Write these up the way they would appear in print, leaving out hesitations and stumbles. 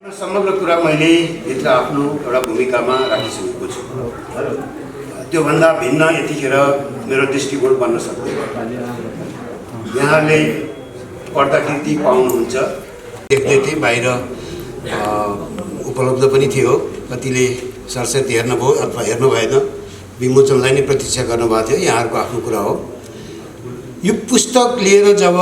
समग्र कुरा मैले भित्र आफ्नो एउटा भूमिकामा राखिसकेको छु। त्योभन्दा भिन्न यतिखेर मेरो दृष्टिकोण बन्न सक्दैन। यहाँले पढ्दाखेरि पाउनुहुन्छ, देख्दै थिएँ, बाहिर उपलब्ध पनि थियो। कतिले सरसर्ती हेर्नुभयो अथवा हेर्नु भएन, विमोचनलाई नै प्रतीक्षा गर्नुभएको थियो। यहाँहरूको आफ्नो कुरा हो। यो पुस्तक लिएर जब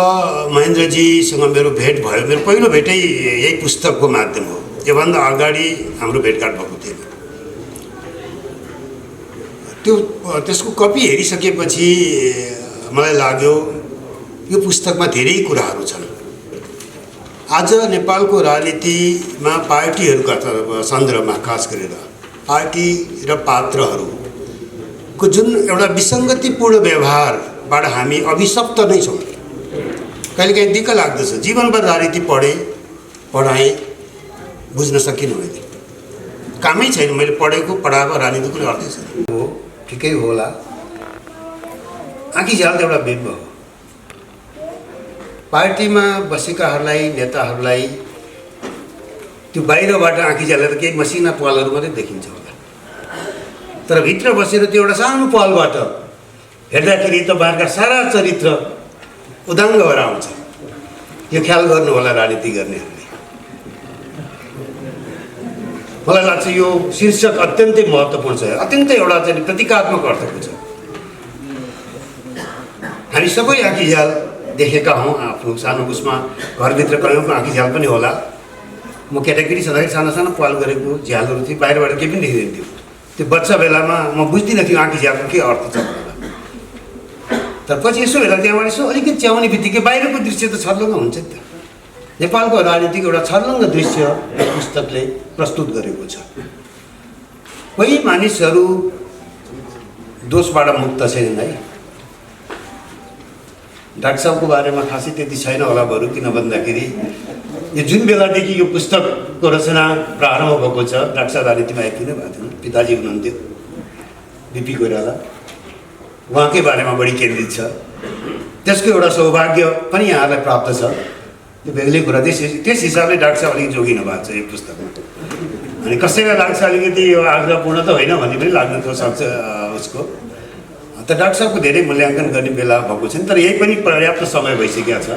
महेन्द्रजीसँग मेरो भेट भयो, मेरो पहिलो भेटै यही पुस्तकको माध्यम हो। योभन्दा अगाडि हाम्रो भेटघाट भएको थिएन। त्यसको कपी हेरिसकेपछि मलाई लाग्यो यो पुस्तकमा धेरै कुराहरू छन्। आज नेपालको राजनीतिमा पार्टीहरूका सन्दर्भमा खास गरेर पार्टी र पात्रहरूको जुन एउटा विसङ्गतिपूर्ण व्यवहारबाट हामी अभिशप्त नै छौँ। कहिलेकाहीँ दिक्क लाग्दछ। जीवनभर राजनीति पढाएँ, बुझ्न सकिनँ। मैले कामै छैन। मैले पढेको पढाएको राजनीति कुनै अर्थै छैन। हो, ठिकै होला। आँखी झ्याल त एउटा बिम्ब हो। पार्टीमा बसेकाहरूलाई, नेताहरूलाई त्यो बाहिरबाट आँखी झ्यालेर केही मसिना पालहरू मात्रै देखिन्छ होला, तर भित्र बसेर त्यो एउटा सानो पालबाट हेर्दाखेरि तपाईँहरूका सारा चरित्र उदाङ्ग भएर आउँछ। यो ख्याल गर्नु होला राजनीति गर्नेहरूले। मलाई लाग्छ यो शीर्षक अत्यन्तै महत्त्वपूर्ण छ, अत्यन्तै एउटा चाहिँ प्रतीकात्मक अर्थको छ। हामी सबै आँखी झ्याल देखेका हौँ। आफ्नो सानो उसमा घरभित्र कयौँको आँखी झ्याल पनि होला। म केटाकेटी छँदाखेरि सानो सानो पाल गरेको झ्यालहरू थियो, बाहिरबाट केही पनि देखिँदैन थियो। त्यो बच्चा बेलामा म बुझ्दिनँ थियो आँखी झ्यालको के अर्थ छ भनेर। तर पछि यसो हेर्दा त्यहाँबाट यसो अलिकति च्याउने बित्तिकै बाहिरको दृश्य त छर्लङ्ग हुन्छ नि त। नेपालको राजनीतिको एउटा छर्लङ्ग दृश्य पुस्तकले प्रस्तुत गरेको छ। कोही मानिसहरू दोषबाट मुक्त छैनन् है। डाक्टर साहबको बारेमा खासै त्यति छैन होला बरु, किन भन्दाखेरि यो जुन बेलादेखि यो पुस्तकको रचना प्रारम्भ भएको छ, डाक्टर साहब राजनीतिमा आइपुग्नु भएको थिएन। पिताजी हुनुहुन्थ्यो बिपी कोइराला, उहाँकै बारेमा बढी केन्द्रित छ। त्यसको एउटा सौभाग्य पनि यहाँलाई प्राप्त छ। त्यो बेग्लै कुरा। त्यस हिसाबले डाक्टर साहब अलिक जोगिनु भएको छ यो पुस्तकमा। अनि कसैलाई लाग्छ अलिकति यो आग्रहपूर्ण त होइन भन्ने पनि लाग्न त सक्छ उसको। त डाक्टर साहबको धेरै मूल्याङ्कन गर्ने बेला भएको छैन, तर यही पनि पर्याप्त समय भइसकेको छ।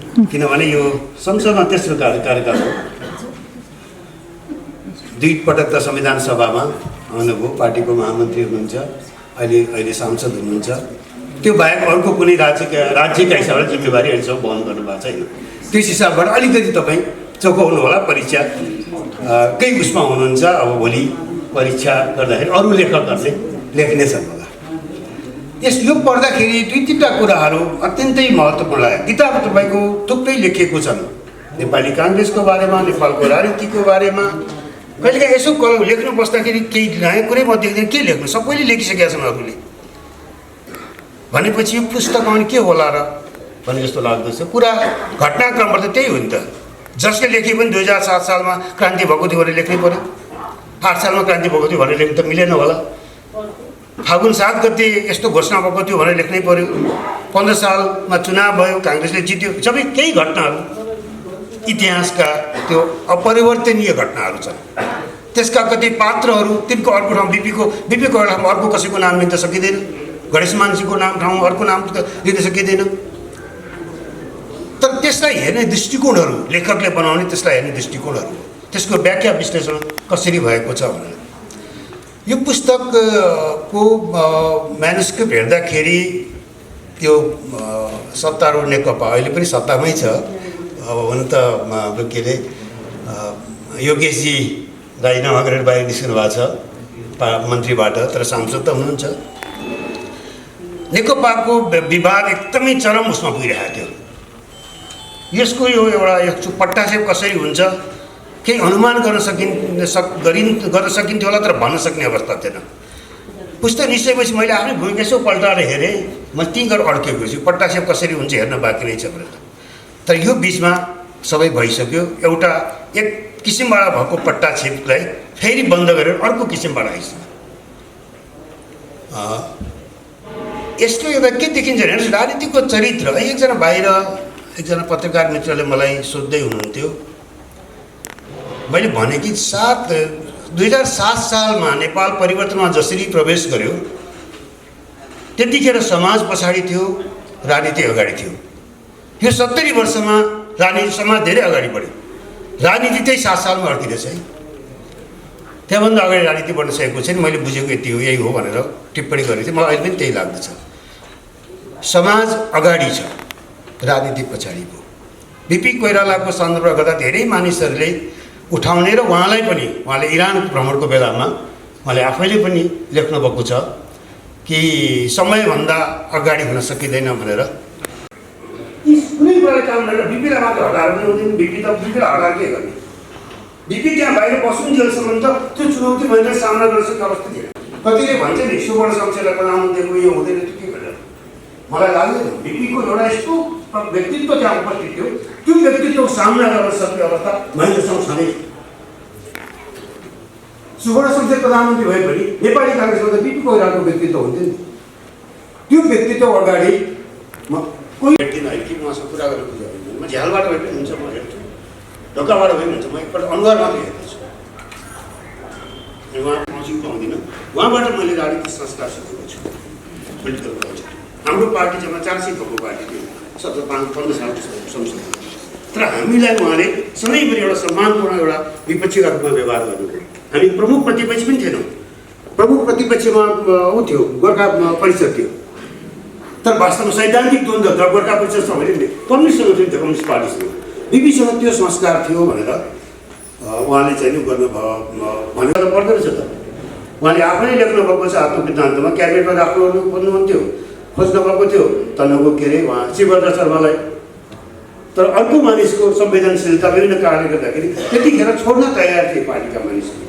किनभने यो संसदमा तेस्रो कार्यकाल हो। 2 पटक त संविधान सभामा आउनुभयो, पार्टीको महामन्त्री हुनुहुन्छ, अहिले सांसद हुनुहुन्छ। त्यो बाहेक अर्को कुनै राज्यका हिसाबले जिम्मेवारी अहिलेसम्म वहन गर्नुभएको छैन। त्यस हिसाबबाट अलिकति तपाईँ चौकाउनु होला। परीक्षा केही उसमा हुनुहुन्छ। अब भोलि परीक्षा गर्दाखेरि अरू लेखकहरूले लेख्नेछन् होला। यो पढ्दाखेरि 2-3टा कुराहरू अत्यन्तै महत्त्वपूर्ण लाग्यो। किताब तपाईँको थुप्रै लेखिएको छन्, नेपाली काङ्ग्रेसको बारेमा, नेपालको राजनीतिको बारेमा। कहिलेकाहीँ यसो लेख्नु बस्दाखेरि केही नयाँ कुरै म देख्दैन। के लेख्नु, सबैले लेखिसकेका छन् अरूले। भनेपछि यो पुस्तकमा पनि के होला र भने जस्तो लाग्दछ। कुरा घटनाक्रमबाट त त्यही हो नि त। जसले लेखे पनि 2007 सालमा क्रान्ति भएको थियो भनेर लेख्नै पऱ्यो। 8 सालमा क्रान्ति भएको थियो भनेर लेख्नु त मिलेन होला। फागुन 7 गते यस्तो घोषणा भएको थियो भनेर लेख्नै पऱ्यो। 15 सालमा चुनाव भयो, काङ्ग्रेसले जित्यो। सबै केही घटनाहरू इतिहासका त्यो अपरिवर्तनीय घटनाहरू छन्। त्यसका कति पात्रहरू, तिनको अर्को ठाउँ बिपी कोइरालामा अर्को कसैको नाम लिन सकिँदैन। गणेश मानसिंहको ठाउँमा अर्को नाम लिन सकिँदैन। तर त्यसलाई हेर्ने दृष्टिकोणहरू, लेखकले बनाउने त्यसलाई हेर्ने दृष्टिकोणहरू, त्यसको व्याख्या विश्लेषण कसरी भएको छ भनेर। यो पुस्तकको म्यानुस्क्रिप्ट हेर्दाखेरि त्यो सत्तारूढ नेकपा अहिले पनि सत्तामै छ। अब हुन त के अरे योगेशजी राजीनामा गरेर बाहिर निस्कनु भएको छ मन्त्रीबाट, तर सांसद त हुनुहुन्छ। नेकपाको विवाद एकदमै चरम उसमा पुगिरहेको थियो। यसको यो एउटा यो पट्टाक्षेप कसरी हुन्छ केही अनुमान गर्न सकिन्थ्यो होला, तर भन्न सक्ने अवस्था थिएन। पुस्तक निस्केपछि मैले आफ्नै भूमिका यसो पल्टाएर हेरेँ। म त्यहीँबाट अड्केको छु, पट्टाक्षेप कसरी हुन्छ हेर्न बाँकी नै छ भनेर। तर यो बिचमा सबै भइसक्यो। एउटा एक किसिमबाट भएको पट्टाक्षेपलाई फेरि बन्द गरेर अर्को किसिमबाट आइसक्यो। यसले एउटा के देखिन्छ भने राजनीतिको चरित्र। एकजना पत्रकार मित्रले मलाई सोध्दै हुनुहुन्थ्यो, मैले भने कि 2007 सालमा नेपाल परिवर्तनमा जसरी प्रवेश गर्यो त्यतिखेर समाज पछाडि थियो, राजनीति अगाडि थियो। यो 70 वर्षमा राजनीति समाज धेरै अगाडि बढ्यो, राजनीति त्यही 7 सालमा अड्किरहेछ है। त्यहाँभन्दा अगाडि राजनीति बढ्न सकेको छैन। मैले बुझेको यति हो, यही हो भनेर टिप्पणी गरेको थिएँ। मलाई अहिले पनि त्यही लाग्दछ। समाज अगाडि छ, राजनीति पछाडि भयो। बिपी कोइरालाको सन्दर्भ गर्दा धेरै मानिसहरूले उठाउने र उहाँले इरान भ्रमणको बेलामा उहाँले आफैले पनि लेख्नुभएको छ कि समयभन्दा अगाडि हुन सकिँदैन भनेर। कुनै कुरा काम गरेर बिपीलाई मात्र हटाएर पनि हुँदैन। बिपीलाई हटाएर के गर्ने? बिपी त्यहाँ बाहिर बस्नुन्जेलसम्म त त्यो चुनौती मैले सामना गर्न सक्ने अवस्था थिएन। कतिले भन्छ नि सुवर्ण संसदलाई प्रधानमन्त्रीको यो हुँदैन त्यो के भनेर। मलाई लाग्दैन। बिपीको एउटा यस्तो व्यक्तित्व त्यहाँ उपस्थित थियो, त्यो व्यक्तित्वको सामना गर्न सक्ने अवस्था महेन्द्रसँग छँदै। सुवर्ण संसद प्रधानमन्त्री भए पनि नेपाली काङ्ग्रेसमा त बिपी कोइरालाको व्यक्तित्व हुन्थ्यो नि। त्यो व्यक्तित्व अगाडि म कोही भेट्दिनँ है कि उहाँसँग कुरा गर्न बुझाउँदैन। म झ्यालबाट भए पनि हुन्छ, म हेर्छु, ढोकाबाट भए पनि हुन्छ। म एकपल्ट अनुहार मात्रै हेर्दैछु। उहाँको नजिक पाउँदिनँ। उहाँबाट मैले राजनीतिक संस्कार सिकेको छु, पोलिटिकल कल्चर। हाम्रो पार्टी जम्मा 4 सिट भएको पार्टी थियो 15 सालको संसदमा। तर हामीलाई उहाँले सधैँभरि एउटा सम्मानपूर्ण एउटा विपक्षीका रूपमा व्यवहार गर्नुभयो। हामी प्रमुख प्रतिपक्ष पनि थिएनौँ। प्रमुख प्रतिपक्षमा ऊ थियो, गोर्खा परिषद थियो। तर वास्तवमा सैद्धान्तिक द्वन्द्व त गोर्खा परिषदसँग भने कम्युनिस्टसँग थियो, कम्युनिस्ट पार्टीसँग। बिपीसँग त्यो संस्कार थियो भनेर उहाँले चाहिँ गर्नुभयो भनेर पर्दो रहेछ त। उहाँले आफैले लेख्नुभएको छ आत्मवृत्तान्तमा। क्याबिनेटमा राख्नु भन्नुहुन्थ्यो, खोज्नुभएको थियो तनहुको के अरे उहाँ शिवभद्र शर्मालाई। तर अर्को मानिसको संवेदनशीलता विभिन्न कारणले गर्दाखेरि त्यतिखेर छोड्न तयार थिए पार्टीका मानिसहरू।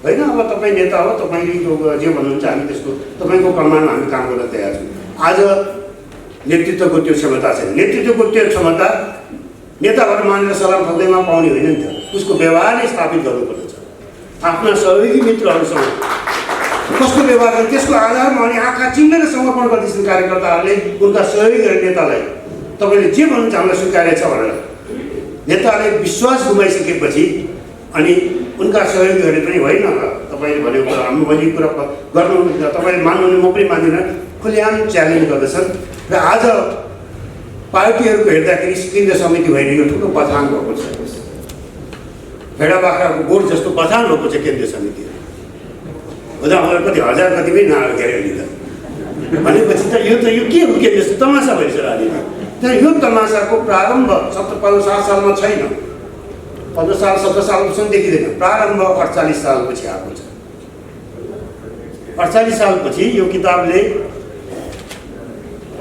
होइन, अब तपाईँ नेता हो, तपाईँले जे भन्नुहुन्छ हामी त्यसको तपाईँको कमानमा हामी काम गर्न तयार छौँ। आज नेतृत्वको त्यो क्षमता छैन। नेतृत्वको त्यो क्षमता नेताहरू मानेर सलाम ठोक्दैमा पाउने होइन नि त। उसको व्यवहारले स्थापित गर्नुपर्दछ। आफ्ना सहयोगी मित्रहरूसँग कस्तो व्यवहार गर्छ त्यसको आधारमा अनि आँखा चिम्लेर समर्पण गर्दैछन् कार्यकर्ताहरूले उनका सहयोगी नेतालाई। तपाईँले जे भन्नुहुन्छ हामीलाई स्वीकार्य छ भनेर नेताले विश्वास गुमाइसकेपछि अनि उनका सहयोगीहरूले पनि होइन तपाईँले भनेको कुरा हाम्रो भनेको कुरा गर्नुहुन्न, तपाईँले मान्नुहुने म पनि मान्दिनँ, खुलेआम च्यालेन्ज गर्दछन्। र आज पार्टीहरूको हेर्दाखेरि केन्द्रीय समिति भइरहेको ठुलो बथान भएको छ। भेडा बाख्राको गोठ जस्तो बथान भएको छ केन्द्रीय समिति। हुँदा मलाई कति हजार कति पनि नआयो के अरे त भनेपछि त यो के हो? केन्द्र तमासा भइरहेछ राजनीति। तर यो तमासाको प्रारम्भ 7 सालमा छैन। 15 साल 17 सालसम्म देखिँदैन। प्रारम्भ 48 सालपछि आएको छ। 48 सालपछि यो किताबले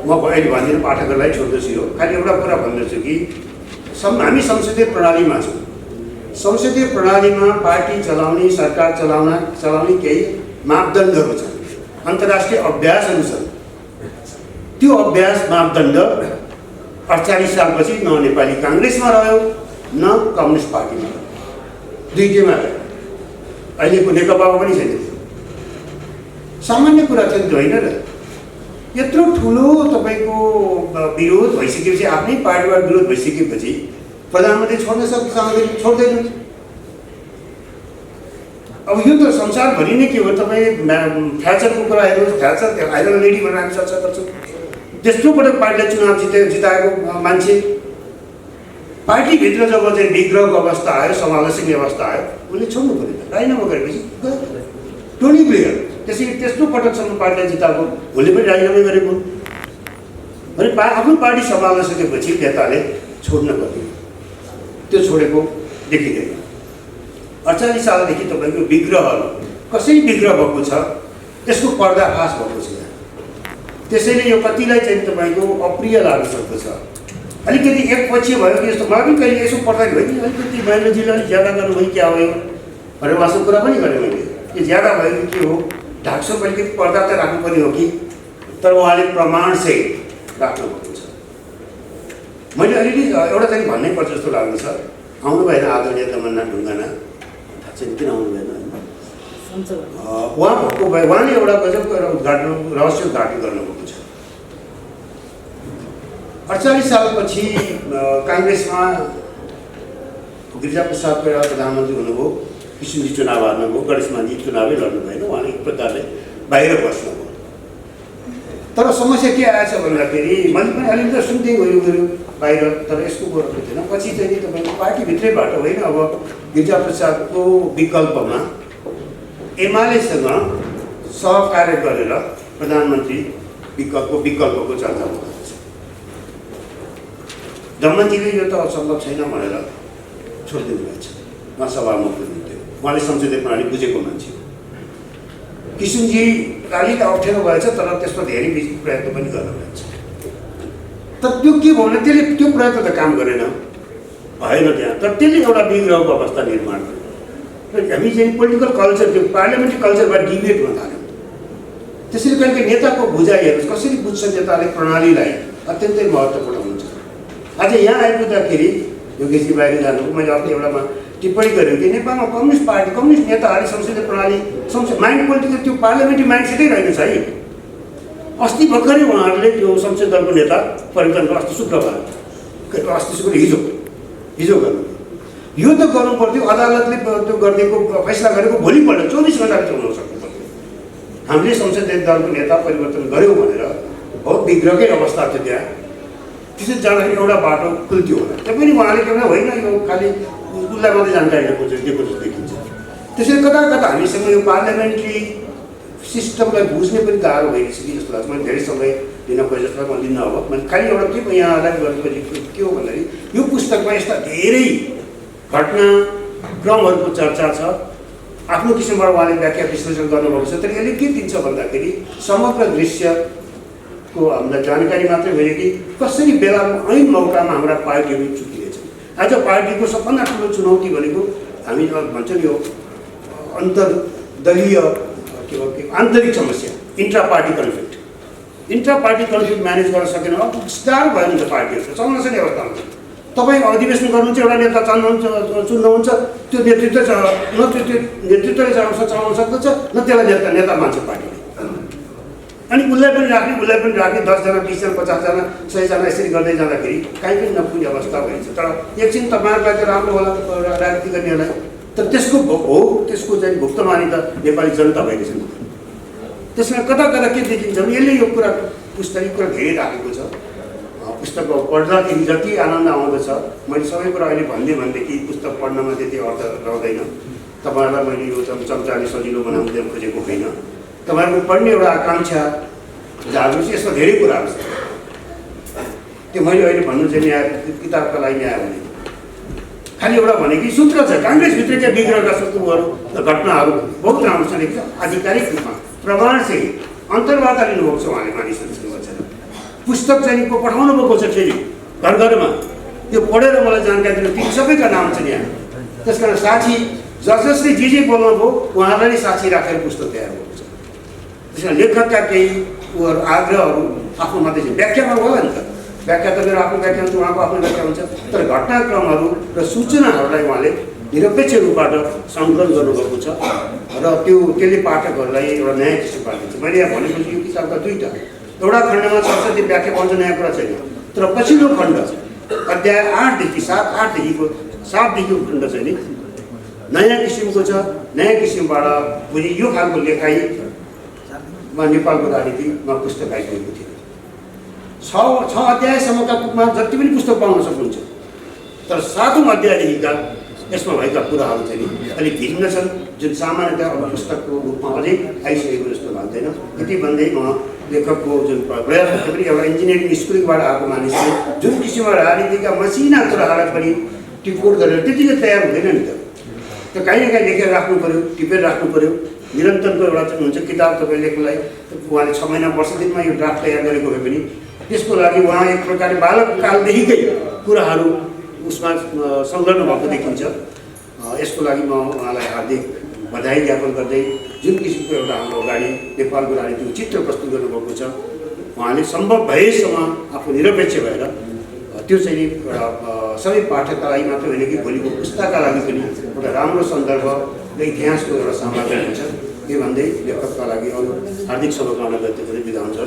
म अहिले भन्दिनँ, पाठकहरूलाई छोड्दैछु। यो खालि एउटा कुरा भन्दैछु कि हामी संसदीय प्रणालीमा छौँ। संसदीय प्रणालीमा पार्टी चलाउने, सरकार चलाउने केही मापदण्डहरू छन्, अन्तर्राष्ट्रिय अभ्यासहरू छन्। त्यो अभ्यास मापदण्ड 48 सालपछि न नेपाली काङ्ग्रेसमा रह्यो न कम्युनिस्ट पार्टीमा रह्यो, दुईटैमा रह्यो। अहिलेको नेकपामा पनि छैन। सामान्य कुरा चाहिँ होइन र। यत्रो ठुलो तपाईँको विरोध भइसकेपछि, आफ्नै पार्टीबाट विरोध भइसकेपछि प्रधानमन्त्री छोड्न सक्छ, छोड्दैन। अब यो त संसारभरि नै के हो? तपाईँ थ्याचरको कुरा हेर्नुहोस्। थ्याचर आइरन लेडी भनेर हामी चर्चा गर्छौँ। त्यस्तो पटक पार्टीले चुनाव जिताएको मान्छे। पार्टीभित्र जब चाहिँ विग्रहको अवस्था आयो, समावेश अवस्था आयो, उसले छोड्नु पऱ्यो। राजीनामा गरेपछि टोनी ब्लेयर त्यसरी त्यस्तो पटकसम्म पार्टीले जिताएको, उसले पनि राजीनामा गरेको भने आफ्नो पार्टी सम्हाल्नसकेपछि नेताले छोड्न पर्यो। त्यो छोडेको देखिँदैन। 48 सालदेखि तपाईँको विग्रहहरू कसरी विग्रह भएको छ त्यसको पर्दाफास भएको छ। त्यसैले यो कतिलाई चाहिँ तपाईँको अप्रिय लाग्न सक्दछ। अलिकति एकपक्षीय भयो कि जस्तो मलाई पनि कहिले यसो पर्दाखेरि भयो कि अलिकति महेन्द्रजीले अलिक ज्यादा गर्नुभयो क्या हो भनेर उहाँसँग कुरा पनि गरेँ मैले। यो ज्यादा भयो कि के हो? ढाकसो अलिकति पर्दा त राख्नुपर्ने हो कि? तर उहाँले प्रमाणसहित राख्नुभएको छ। मैले अलिअलि एउटा चाहिँ भन्नै पर्छ जस्तो लाग्दछ। आउनु भएन आदरणीय तमन्ना ढुङ्गाना, थाहा छैन किन आउनु भएन होइन। उहाँ भएको भए उहाँले एउटा गजबको एउटा उद्घाटन, रहस्य उद्घाटन गर्नुभएको छ। 48 सालपछि काङ्ग्रेसमा गिरिजाप्रसाद कोइराला प्रधानमन्त्री हुनुभयो, किसिमजी चुनाव हार्नुभयो, गणेशमानजी चुनावै लड्नु भएन, उहाँले एक प्रकारले बाहिर बस्नुभयो। तर समस्या के आएछ भन्दाखेरि मैले पनि अलिकति त सुन्दै गयो बाहिर, तर यसको गरौँ थिएन। पछि चाहिँ तपाईँको पार्टीभित्रैबाट होइन, अब गिरिजाप्रसादको विकल्पमा एमालेसँग सहकार्य गरेर प्रधानमन्त्री विकल्पको चर्चा भएको छ। दमनजीले यो त असम्भव छैन भनेर छोडिदिनु भएको छ। उहाँ सभामुख हुनुहुन्थ्यो, उहाँले संसदीय प्रणाली बुझेको मान्छे हो। किसिमजी अलिक अप्ठ्यारो भएछ, तर त्यसमा धेरै प्रयत्न पनि गर्नुभएको छ। तर त्यो के भयो भने त्यसले त्यो प्रयत्न त काम गरेन, भएन त्यहाँ। तर त्यसले एउटा विग्रहको अवस्था निर्माण गर्यो। हामी चाहिँ पोलिटिकल कल्चर, त्यो पार्लियामेन्ट्री कल्चरबाट डिबेट हुन थाल्यो। त्यसैले कहिले नेताको बुझाइहरू कसरी बुझ्छ नेताले प्रणालीलाई अत्यन्तै महत्त्वपूर्ण हुन्छ। आज यहाँ आइपुग्दाखेरि योगेशजी बाहिर जानुभयो, मैले अर्को एउटामा टिप्पणी गरेको थिएँ, नेपालमा कम्युनिस्ट पार्टी कम्युनिस्ट नेताहरूले संसदीय प्रणाली माइन्ड पोलिटिकल त्यो पार्लियामेन्ट्री माइन्डसेटै रहेको छ है। अस्ति भर्खरै उहाँहरूले त्यो संसदीय दलको नेता परिवर्तन गर्नु, अस्ति शुक्रबार, अस्ति शुक्र हिजो गर्नु। यो त गर्नु पर्थ्यो, अदालतले त्यो गरिदिएको फैसला गरेको भोलिपल्ट 24 घण्टा चलाउन सक्नु पर्थ्यो। हामीले संसदीय दलको नेता परिवर्तन गऱ्यौँ भनेर बहुत विग्रहकै अवस्था थियो त्यहाँ। त्यसरी जाँदाखेरि एउटा बाटो खुल्थ्यो होला। त्यही उहाँले के भने होइन, यो खालि उसलाई मात्रै जानकारी दिएको जस्तो देखिन्छ। त्यसैले कता कता हामीसँग यो पार्लियामेन्ट्री सिस्टमलाई बुझ्ने पनि गाह्रो भइसक्यो जस्तो लाग्छ। मैले धेरै समय लिन खोजेँ जस्तो म लिन्न। अब मैले खालि एउटा के यहाँलाई गर्नु खोजेको के हो भन्दाखेरि यो पुस्तकमा यस्ता धेरै घटनाक्रमहरूको चर्चा छ। आफ्नो किसिमबाट उहाँले व्याख्या विश्लेषण गर्नुभएको छ। तर यसले के दिन्छ भन्दाखेरि समग्र दृश्यको हामीलाई जानकारी मात्रै होइन कि कसरी बेलाको ऐन मौकामा हाम्रा पार्टीहरू चुकिरहेछन्। आज पार्टीको सबभन्दा ठुलो चुनौती भनेको हामी भन्छौँ यो अन्तर्दलीय के आन्तरिक समस्या, इन्ट्रा पार्टी कन्फ्लिक्ट म्यानेज गर्न सकेन अब स्टार भयो नि त पार्टीहरू चल्न सक्ने अवस्था हुन्छ। तपाईँ अधिवेशन गर्नुहुन्छ, एउटा नेता चुन्नुहुन्छ, त्यो नेतृत्व न त्यो नेतृत्वले चलाउन सक्दछ न त्यसलाई नेता मान्छ पार्टीले। अनि उसलाई पनि राख्ने 10 जना 20 जना 50 जना 100 जना यसरी गर्दै जाँदाखेरि कहीँ पनि नपुग्ने अवस्था भइन्छ। तर एकछिन तपाईँहरूलाई त राम्रो होला राजनीति गर्नेहरूलाई, तर त्यसको चाहिँ भुक्तमानी त नेपाली जनता भएको छ। त्यसमा कता कता के देखिन्छ भने यसले यो कुरा पुस्तक कुरा धेरै राखेको छ। पुस्तक पढ्दाखेरि जति आनन्द आउँदछ, मैले सबै कुरा अहिले भन्दै पुस्तक पढ्नमा त्यति अर्थ रहँदैन। तपाईँहरूलाई मैले यो चम्चाले सजिलो बनाउन खोजेको होइन। तपाईँहरूको पढ्ने एउटा आकाङ्क्षा जागृति, यसमा धेरै कुराहरू छ। त्यो मैले अहिले भन्नु चाहिँ न्याय किताबका लागि न्याय भने खालि एउटा भने कि सूत्र छ। काङ्ग्रेसभित्रका विग्रहका शत्रुहरू घटनाहरू बहुत राम्रो छ। आधिकारिक रूपमा प्रमाणसहित अन्तर्वार्ता लिनुभएको छ उहाँले मानिसहरूसँग बसेर। पुस्तक चाहिँ पठाउनु भएको छ फेरि घर घरमा, त्यो पढेर मलाई जानकारी दिनु। ती सबैका नाम छन् यहाँ। त्यस कारण साक्षी जसले जे बोल्नुभयो उहाँलाई नै साक्षी राखेर पुस्तक तयार भएको छ। त्यस कारण लेखकका केही उहरू आग्रहहरू आफ्नो मात्रै व्याख्यामा होला नि त। व्याख्या त मेरो आफ्नो व्याख्या हुन्छ, उहाँको आफ्नो व्याख्या हुन्छ। तर घटनाक्रमहरू र सूचनाहरूलाई उहाँले निरपेक्ष रूपबाट सङ्कलन गर्नुभएको छ र त्यसले पाठकहरूलाई एउटा नयाँ किसिमबाट दिन्छ। मैले यहाँ भनेपछि यो किताबका दुईवटा, एउटा खण्डमा संसदीय व्याख्या पाउँछ, नयाँ कुरा छैन। तर पछिल्लो खण्ड अध्याय 8देखि 7देखिको खण्ड चाहिँ नि नयाँ किसिमको छ। नयाँ किसिमबाट बुझि यो खालको लेखाइमा नेपालको राजनीतिमा पुस्तक आइपुगेको थियो। 6 अध्यायसम्मका रूपमा जति पनि पुस्तक पाउन सक्नुहुन्छ। तर 7औं अध्यायदेखिका यसमा भएका कुराहरू चाहिँ अलिक भिन्न छन्, जुन सामान्यतया अब पुस्तकको रूपमा अझै आइसकेको जस्तो लाग्दैन। यति भन्दै म लेखकको जुन प्रयास पनि एउटा इन्जिनियरिङ स्कुलबाट आएको मानिसले जुन किसिमको राजनीतिका मसिना कुराहरूलाई पनि टिपोट गरेर त्यतिकै तयार हुँदैन नि त। त्यो कहीँ न कहीँ लेखेर राख्नु पऱ्यो, टिपेर राख्नु पऱ्यो। निरन्तरको एउटा चाहिँ हुन्छ किताब तपाईँ लेख्नलाई उहाँले 6 महिना वर्ष दिनमा यो ड्राफ्ट तयार गरेको भए पनि त्यसको लागि उहाँ एक प्रकारले बालककालदेखिकै कुराहरू उसमा संलग्न भएको देखिन्छ। यसको लागि म उहाँलाई हार्दिक बधाई ज्ञापन गर्दै जुन किसिमको एउटा हाम्रो अगाडि नेपालको राजनीतिको चित्र प्रस्तुत गर्नुभएको छ, उहाँले सम्भव भएसम्म आफू निरपेक्ष भएर त्यो चाहिँ एउटा सबै पाठकका लागि मात्र होइन कि भोलिको पुस्ताका लागि पनि एउटा राम्रो सन्दर्भ र इतिहासको एउटा सामग्री हुन्छ। के भन्दै लेखकका लागि अरू हार्दिक शुभकामना व्यक्त गर्दै बिदा हुन्छ।